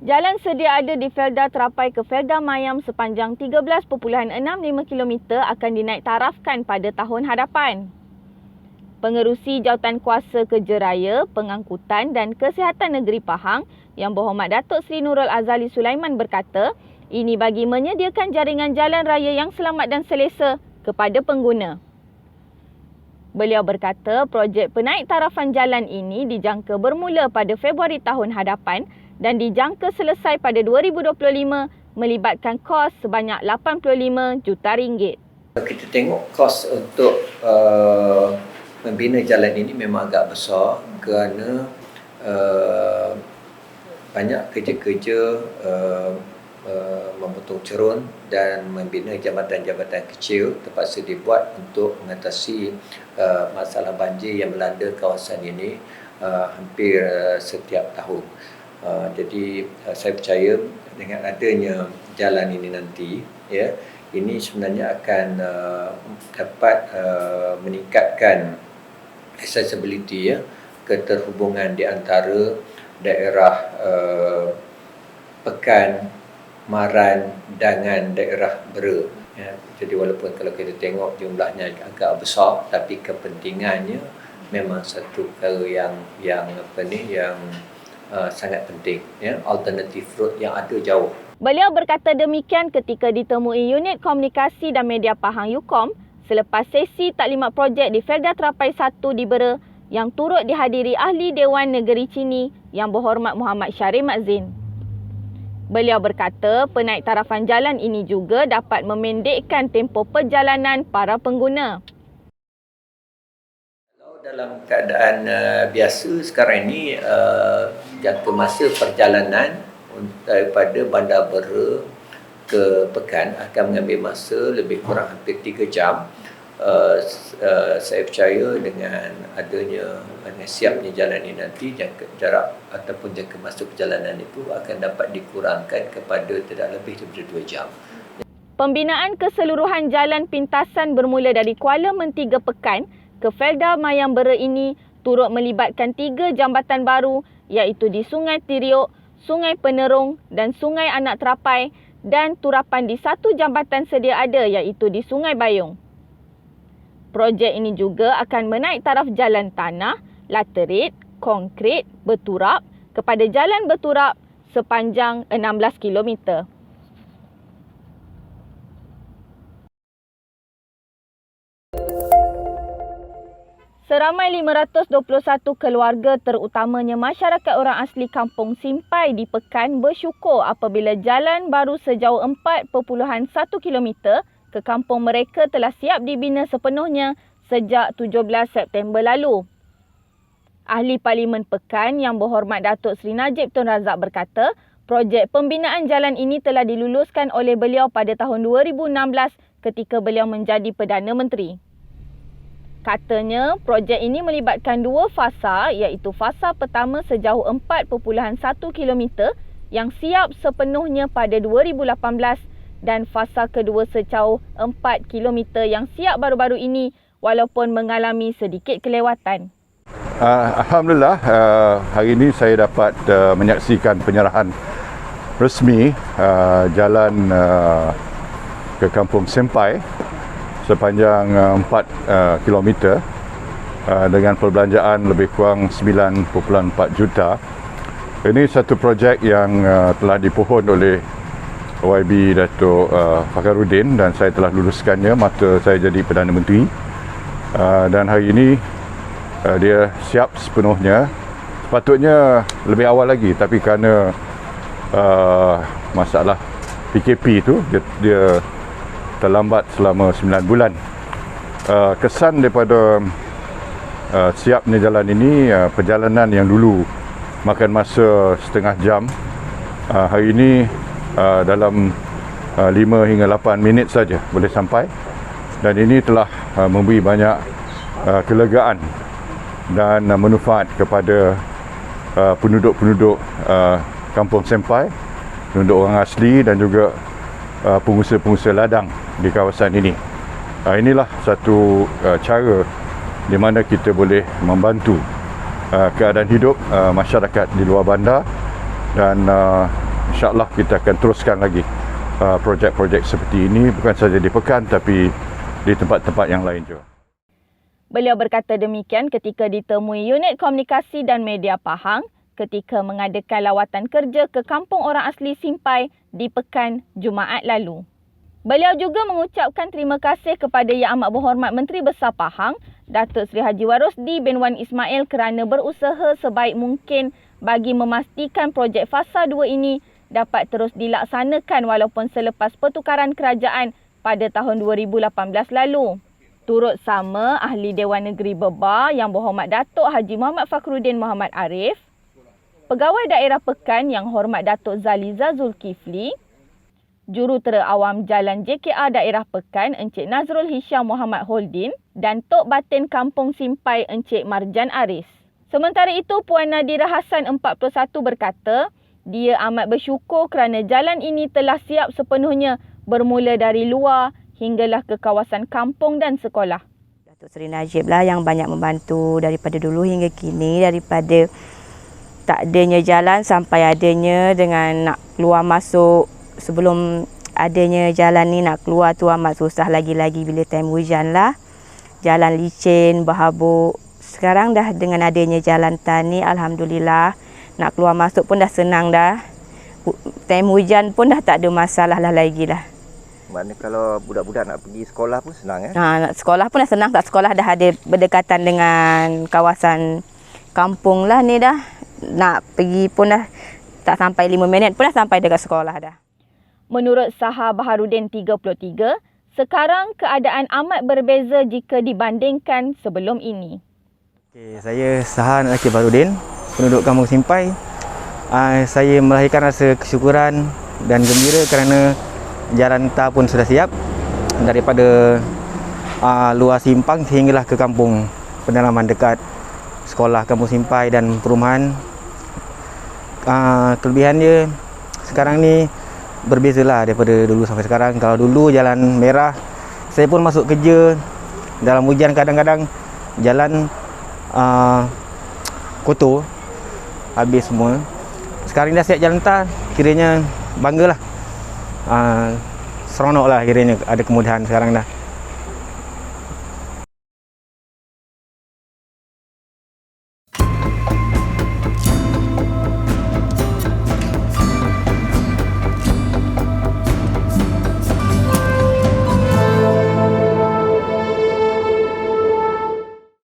Jalan sedia ada di Felda Terapai ke Felda Mayam sepanjang 13.65 km akan dinaik tarafkan pada tahun hadapan. Pengerusi Jawatankuasa Kerja Raya, Pengangkutan dan Kesihatan Negeri Pahang Yang Berhormat Datuk Seri Nurul Azali Sulaiman berkata, ini bagi menyediakan jaringan jalan raya yang selamat dan selesa kepada pengguna. Beliau berkata, projek penaik tarafan jalan ini dijangka bermula pada Februari tahun hadapan dan dijangka selesai pada 2025 melibatkan kos sebanyak RM85 juta. Kita tengok kos untuk membina jalan ini memang agak besar kerana banyak kerja-kerja memotong cerun dan membina jambatan-jambatan kecil terpaksa dibuat untuk mengatasi masalah banjir yang melanda kawasan ini hampir setiap tahun. Jadi saya percaya dengan adanya jalan ini nanti, ya, ini sebenarnya akan dapat meningkatkan accessibility, ya, keterhubungan di antara daerah Pekan, Maran dengan daerah Bera. Ya, jadi walaupun kalau kita tengok jumlahnya agak besar, tapi kepentingannya memang satu perkara yang sangat penting, ya. Alternatif road yang ada jauh. Beliau berkata demikian ketika ditemui Unit Komunikasi dan Media Pahang UKOM selepas sesi taklimat projek di Felda Terapai 1 di Bera yang turut dihadiri Ahli Dewan Negeri Chini Yang Berhormat Muhammad Syarif Matzin. Beliau berkata penaik tarafan jalan ini juga dapat memendekkan tempoh perjalanan para pengguna. Dalam keadaan biasa sekarang ini, jangka masa perjalanan daripada Bandar Bera ke Pekan akan mengambil masa lebih kurang hampir 3 jam. Saya percaya dengan adanya siapnya jalan ini nanti, jarak ataupun jangka masa perjalanan itu akan dapat dikurangkan kepada tidak lebih daripada 2 jam. Pembinaan keseluruhan jalan pintasan bermula dari Kuala Mentiga Pekan ke Felda Mayam Bera ini turut melibatkan 3 jambatan baru iaitu di Sungai Tiriuk, Sungai Penerung dan Sungai Anak Terapai dan turapan di 1 jambatan sedia ada iaitu di Sungai Bayung. Projek ini juga akan menaik taraf jalan tanah, laterit, konkrit, berturap kepada jalan berturap sepanjang 16 km. Seramai 521 keluarga terutamanya masyarakat orang asli kampung Simpai di Pekan bersyukur apabila jalan baru sejauh 4.1 km ke kampung mereka telah siap dibina sepenuhnya sejak 17 September lalu. Ahli Parlimen Pekan Yang Berhormat Datuk Seri Najib Tun Razak berkata, projek pembinaan jalan ini telah diluluskan oleh beliau pada tahun 2016 ketika beliau menjadi Perdana Menteri. Katanya, projek ini melibatkan 2 fasa iaitu fasa pertama sejauh 4.1 km yang siap sepenuhnya pada 2018 dan fasa kedua sejauh 4 km yang siap baru-baru ini walaupun mengalami sedikit kelewatan. Alhamdulillah, hari ini saya dapat menyaksikan penyerahan resmi jalan ke Kampung Simpai sepanjang 4 km dengan perbelanjaan lebih kurang 9.4 juta. Ini satu projek yang telah dipohon oleh YB Datuk Fakharuddin dan saya telah luluskannya masa saya jadi Perdana Menteri. Dan hari ini dia siap sepenuhnya. Sepatutnya lebih awal lagi, tapi kerana masalah PKP itu dia terlambat selama 9 bulan. Kesan daripada siapnya jalan ini, perjalanan yang dulu makan masa setengah jam, hari ini dalam 5 hingga 8 minit saja boleh sampai, dan ini telah memberi banyak kelegaan dan manfaat kepada penduduk-penduduk Kampung Simpai, penduduk orang asli dan juga pengusaha-pengusaha ladang di kawasan ini. Inilah satu cara di mana kita boleh membantu keadaan hidup masyarakat di luar bandar dan InsyaAllah kita akan teruskan lagi projek-projek seperti ini, bukan saja di Pekan tapi di tempat-tempat yang lain juga. Beliau berkata demikian ketika ditemui Unit Komunikasi dan Media Pahang ketika mengadakan lawatan kerja ke kampung orang asli Simpai di Pekan Jumaat lalu. Beliau juga mengucapkan terima kasih kepada Yang Amat Berhormat Menteri Besar Pahang, Datuk Seri Haji Warosdi bin Wan Ismail kerana berusaha sebaik mungkin bagi memastikan projek Fasa 2 ini dapat terus dilaksanakan walaupun selepas pertukaran kerajaan pada tahun 2018 lalu. Turut sama Ahli Dewan Negeri Bebar Yang Berhormat Datuk Haji Muhammad Fakhruddin Muhammad Arif, Pegawai Daerah Pekan Yang Hormat Datuk Zaliza Zulkifli, Jurutera Awam Jalan JKR Daerah Pekan Encik Nazrul Hisham Muhammad Holdin dan Tok Batin Kampung Simpai Encik Marjan Aris. Sementara itu, Puan Nadira Hassan 41 berkata, dia amat bersyukur kerana jalan ini telah siap sepenuhnya bermula dari luar hinggalah ke kawasan kampung dan sekolah. Datuk Seri Najib lah yang banyak membantu daripada dulu hingga kini, daripada tak adanya jalan sampai adanya dengan nak keluar masuk. Sebelum adanya jalan ni nak keluar tu amat susah, lagi-lagi bila time hujan lah. Jalan licin, berhabuk. Sekarang dah dengan adanya jalan tan ni, alhamdulillah nak keluar masuk pun dah senang dah. Time hujan pun dah tak ada masalah lah lagi lah. Maknanya kalau budak-budak nak pergi sekolah pun senang Nak sekolah pun dah senang, tak sekolah dah ada berdekatan dengan kawasan kampung lah ni dah. Nak pergi pun dah tak sampai 5 minit pun dah sampai dekat sekolah dah. Menurut Saha Baharudin 33, sekarang keadaan amat berbeza jika dibandingkan sebelum ini. Okay, saya Saha Nakib Baharudin, penduduk Kampung Simpai. Saya melahirkan rasa kesyukuran dan gembira kerana jalan tar pun sudah siap daripada luar Simpang sehinggalah ke kampung pedalaman dekat sekolah Kampung Simpai dan perumahan. Kelebihan dia sekarang ni berbezalah daripada dulu sampai sekarang. Kalau dulu jalan merah, saya pun masuk kerja dalam hujan, kadang-kadang jalan kotor habis semua. Sekarang dah siap jalan tar, kiranya banggalah. Seronok lah kiranya ada kemudahan sekarang dah.